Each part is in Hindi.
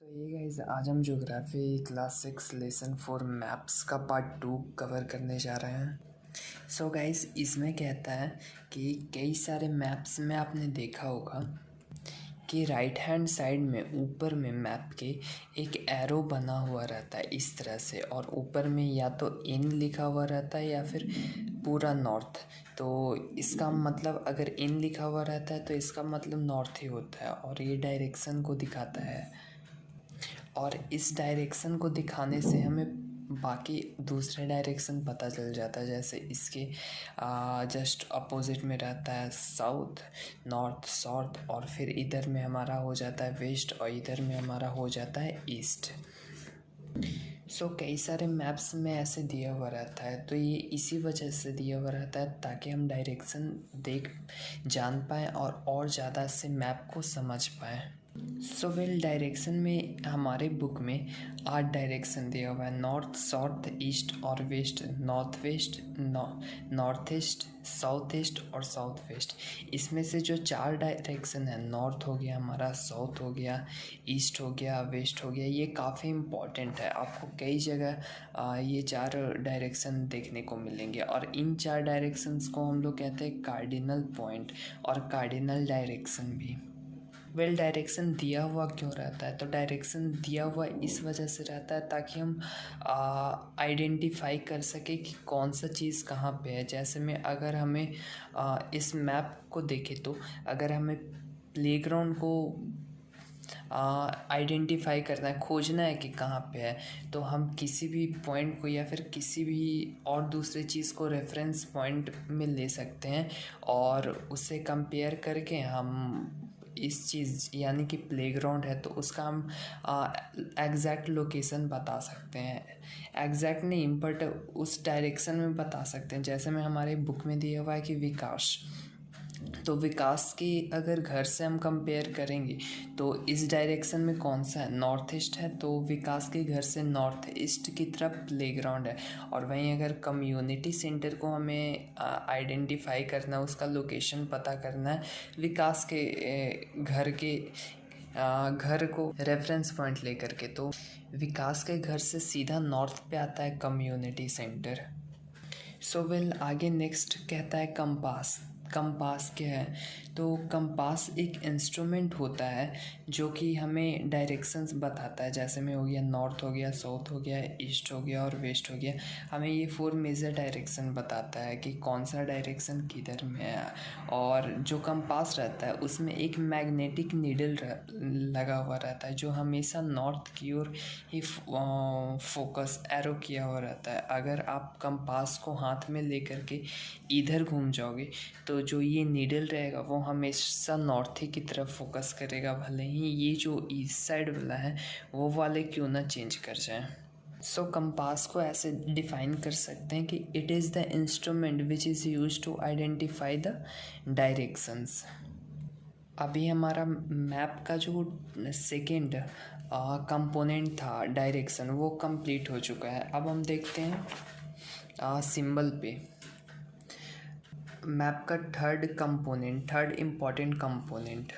तो ये गाइस आज हम ज्योग्राफी क्लास 6 लेसन 4 मैप्स का पार्ट 2 कवर करने जा रहे हैं। सो गाइस इसमें कहता है कि कई सारे मैप्स में आपने देखा होगा कि राइट हैंड साइड में ऊपर में मैप के एक एरो बना हुआ रहता है इस तरह से, और ऊपर में या तो इन लिखा हुआ रहता है या फिर पूरा नॉर्थ। तो इसका मतलब अगर इन लिखा हुआ रहता है तो इसका मतलब नॉर्थ ही होता है और ये डायरेक्शन को दिखाता है। और इस डायरेक्शन को दिखाने से हमें बाकी दूसरे डायरेक्शन पता चल जाता है। जैसे इसके जस्ट अपोजिट में रहता है साउथ, नॉर्थ, साउथ, और फिर इधर में हमारा हो जाता है वेस्ट और इधर में हमारा हो जाता है ईस्ट। सो कई सारे मैप्स में ऐसे दिया हुआ रहता है, तो ये इसी वजह से दिया हुआ रहता है ताकि हम डायरेक्शन जान पाएँ और ज़्यादा से मैप को समझ पाएँ। सो डायरेक्शन में हमारे बुक में 8 डायरेक्शन दिया हुआ है, नॉर्थ, साउथ, ईस्ट और west, north west, north east, south east और साउथ वेस्ट। इसमें से जो 4 डायरेक्शन है, नॉर्थ हो गया हमारा, साउथ हो गया, ईस्ट हो गया, वेस्ट हो गया, ये काफ़ी इम्पॉर्टेंट है। आपको कई जगह ये 4 डायरेक्शन देखने को मिलेंगे और इन 4 डायरेक्शंस को हम लोग कहते हैं कार्डिनल पॉइंट और कार्डिनल डायरेक्शन भी। डायरेक्शन दिया हुआ क्यों रहता है? तो डायरेक्शन दिया हुआ इस वजह से रहता है ताकि हम आइडेंटिफाई कर सके कि कौन सा चीज़ कहाँ पे है। जैसे में अगर हमें इस मैप को देखें तो अगर हमें प्लेग्राउंड को आइडेंटिफाई करना है, खोजना है कि कहाँ पे है, तो हम किसी भी पॉइंट को या फिर किसी भी और दूसरे चीज़ को रेफरेंस पॉइंट में ले सकते हैं और उससे कंपेयर करके हम इस चीज़ यानी कि प्लेग्राउंड है तो उसका हम एग्जैक्ट लोकेशन बता सकते हैं। एग्जैक्ट नहीं बट उस डायरेक्शन में बता सकते हैं। जैसे में हमारे बुक में दिया हुआ है कि विकास, तो विकास की अगर घर से हम कंपेयर करेंगे तो इस डायरेक्शन में कौन सा है, नॉर्थ ईस्ट है, तो विकास के घर से नॉर्थ ईस्ट की तरफ प्लेग्राउंड है। और वहीं अगर कम्युनिटी सेंटर को हमें आइडेंटिफाई करना है, उसका लोकेशन पता करना है, विकास के घर को रेफरेंस पॉइंट लेकर के, तो विकास के घर से सीधा नॉर्थ पे आता है कम्युनिटी सेंटर। आगे नेक्स्ट कहता है कंपास। कंपास क्या है? तो कंपास एक इंस्ट्रूमेंट होता है जो कि हमें डायरेक्शंस बताता है। जैसे में हो गया नॉर्थ, हो गया साउथ, हो गया ईस्ट, हो गया और वेस्ट हो गया। हमें ये 4 मेजर डायरेक्शन बताता है कि कौन सा डायरेक्शन किधर में है। और जो कंपास रहता है उसमें एक मैग्नेटिक नीडल लगा हुआ रहता है जो हमेशा नॉर्थ की ओर ही फोकस एरो किया हुआ रहता है। अगर आप कंपास को हाथ में लेकर के इधर घूम जाओगे तो जो ये नीडल रहेगा वो हमेशा नॉर्थ ही की तरफ फोकस करेगा, भले ही ये जो ईस्ट साइड वाला है वो वाले क्यों ना चेंज कर जाए। कंपास को ऐसे डिफाइन कर सकते हैं कि it is the instrument which is use to identify the directions. अभी हमारा मैप का जो सेकेंड कंपोनेंट था डायरेक्शन वो कंप्लीट हो चुका है। अब हम देखते हैं सिंबल पे मैप का थर्ड इम्पॉर्टेंट कंपोनेंट।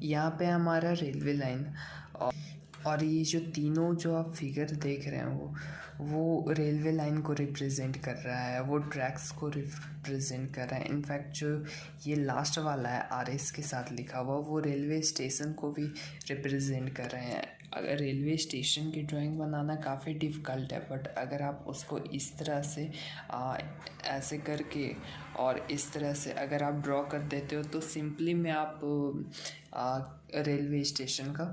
यहाँ पे हमारा रेलवे लाइन और ये जो तीनों जो आप फिगर देख रहे हैं वो रेलवे लाइन को रिप्रेजेंट कर रहा है, वो ट्रैक्स को रिप्रेजेंट कर रहा है। इनफैक्ट जो ये लास्ट वाला है RS के साथ लिखा हुआ वो रेलवे स्टेशन को भी रिप्रेजेंट कर रहे हैं। अगर रेलवे स्टेशन की ड्राइंग बनाना काफ़ी डिफ़िकल्ट है, बट अगर आप उसको इस तरह से ऐसे करके और इस तरह से अगर आप ड्रॉ कर देते हो तो सिंपली में आप रेलवे स्टेशन का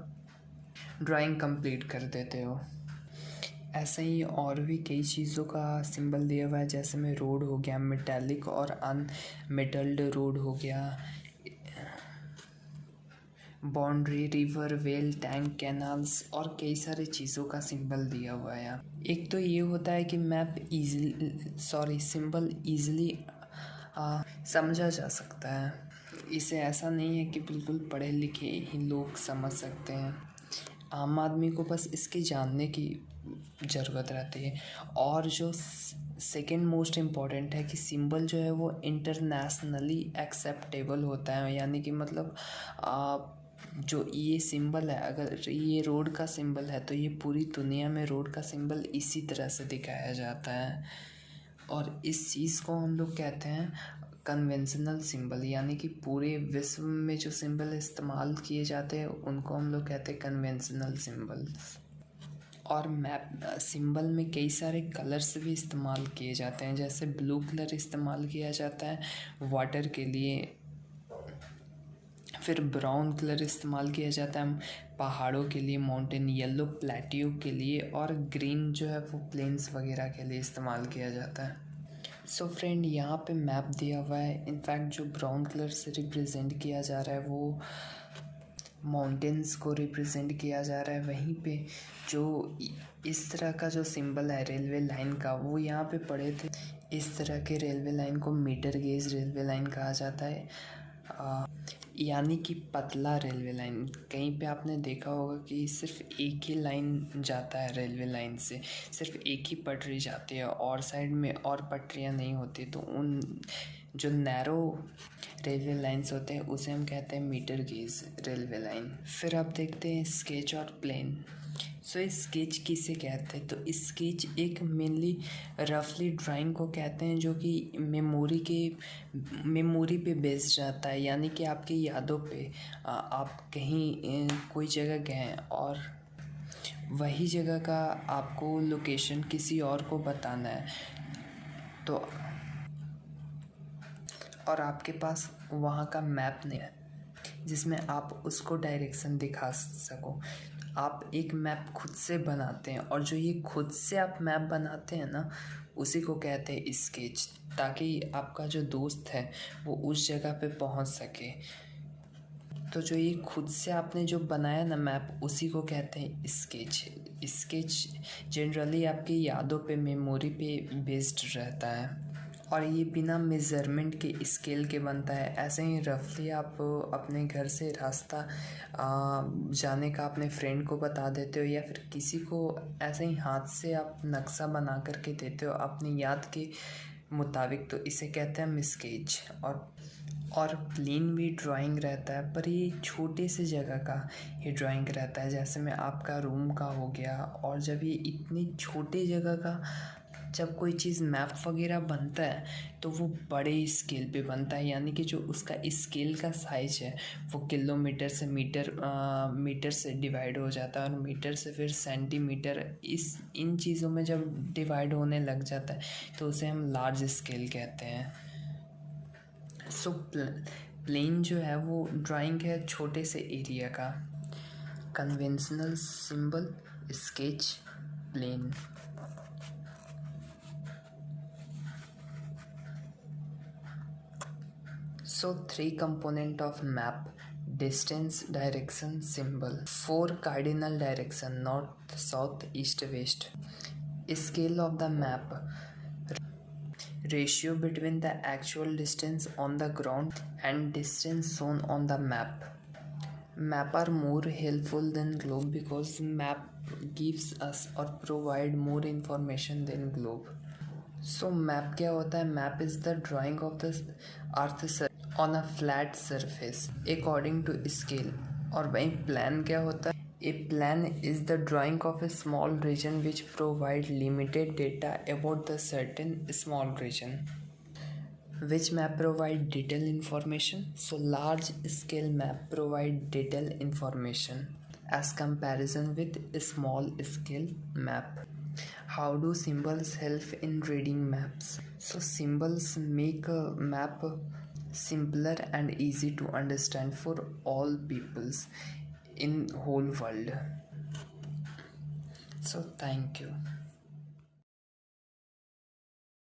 ड्राइंग कंप्लीट कर देते हो। ऐसे ही और भी कई चीज़ों का सिंबल दिया हुआ है, जैसे में रोड हो गया, मेटालिक और अनमेटल्ड रोड हो गया, boundary, river, well, tank, canals और कई सारे चीज़ों का सिंबल दिया हुआ है। एक तो ये होता है कि सिंबल ईजिली समझा जा सकता है। इसे ऐसा नहीं है कि बिल्कुल पढ़े लिखे ही लोग समझ सकते हैं। आम आदमी को बस इसके जानने की ज़रूरत रहती है। और जो सेकेंड मोस्ट इम्पॉर्टेंट है कि सिंबल जो है वो इंटरनेशनली एक्सेप्टेबल होता है, यानी कि मतलब जो ये सिंबल है, अगर ये रोड का सिंबल है तो ये पूरी दुनिया में रोड का सिंबल इसी तरह से दिखाया जाता है। और इस चीज़ को हम लोग कहते हैं कन्वेंशनल सिंबल, यानी कि पूरे विश्व में जो सिंबल इस्तेमाल किए जाते हैं उनको हम लोग कहते हैं कन्वेंशनल सिंबल्स। और मैप सिंबल में कई सारे कलर्स भी इस्तेमाल किए जाते हैं, जैसे ब्लू कलर इस्तेमाल किया जाता है वाटर के लिए, फिर ब्राउन कलर इस्तेमाल किया जाता है पहाड़ों के लिए, माउंटेन, येलो प्लेट्यू के लिए, और ग्रीन जो है वो प्लेन्स वगैरह के लिए इस्तेमाल किया जाता है। सो फ्रेंड, यहाँ पे मैप दिया हुआ है। इनफैक्ट जो ब्राउन कलर से रिप्रेजेंट किया जा रहा है वो माउंटेन्स को रिप्रेजेंट किया जा रहा है। वहीं पे जो इस तरह का जो सिंबल है रेलवे लाइन का, वो यहाँ पे पड़े थे। इस तरह के रेलवे लाइन को मीटर गेज रेलवे लाइन कहा जाता है, यानी कि पतला रेलवे लाइन। कहीं पे आपने देखा होगा कि सिर्फ एक ही लाइन जाता है रेलवे लाइन से, सिर्फ एक ही पटरी जाती है और साइड में और पटरियाँ नहीं होती। तो उन जो नैरो रेलवे लाइंस होते हैं उसे हम कहते हैं मीटर गेज रेलवे लाइन। फिर आप देखते हैं स्केच और प्लेन। सो स्केच किसे कहते हैं? तो स्केच एक मेनली रफली ड्राइंग को कहते हैं जो कि मेमोरी पे बेस्ड रहता है, यानी कि आपकी यादों पे। आप कहीं कोई जगह गए हैं और वही जगह का आपको लोकेशन किसी और को बताना है, तो और आपके पास वहाँ का मैप नहीं है जिसमें आप उसको डायरेक्शन दिखा सको। आप एक मैप खुद से बनाते हैं, और जो ये खुद से आप मैप बनाते हैं ना, उसी को कहते हैं स्केच, ताकि आपका जो दोस्त है वो उस जगह पे पहुंच सके। तो जो ये खुद से आपने जो बनाया ना मैप, उसी को कहते हैं स्केच। स्केच जनरली आपकी यादों पे, मेमोरी पे बेस्ड रहता है, और ये बिना मेज़रमेंट के स्केल के बनता है। ऐसे ही रफली आप अपने घर से रास्ता जाने का अपने फ्रेंड को बता देते हो, या फिर किसी को ऐसे ही हाथ से आप नक्शा बना करके देते हो अपनी याद के मुताबिक, तो इसे कहते हैं हम स्केच। और प्लेन भी ड्राइंग रहता है, पर ये छोटे से जगह का ये ड्राइंग रहता है, जैसे में आपका रूम का हो गया। और जब ये इतनी छोटे जगह का जब कोई चीज़ मैप वगैरह बनता है तो वो बड़े स्केल पे बनता है, यानी कि जो उसका स्केल का साइज है वो किलोमीटर से मीटर से डिवाइड हो जाता है, और मीटर से फिर सेंटीमीटर। इन चीज़ों में जब डिवाइड होने लग जाता है तो उसे हम लार्ज स्केल कहते हैं। सो प्लेन जो है वो ड्राइंग है छोटे से एरिया का। Conventional symbol, sketch, plane. So 3 component of map: distance, direction, symbol. 4 cardinal direction: north, south, east, west. Scale of the map: ratio between the actual distance on the ground and distance shown on the map. Map are more helpful than globe because map gives us or provide more information than globe. So map क्या होता है? Map is the drawing of the earth on a flat surface according to scale. और वहीं plan क्या होता है? A plan is the drawing of a small region which provide limited data about the certain small region. Which map provide detailed information? So large scale map provide detailed information as comparison with a small scale map. How do symbols help in reading maps? So symbols make a map simpler and easy to understand for all peoples in whole world. So thank you.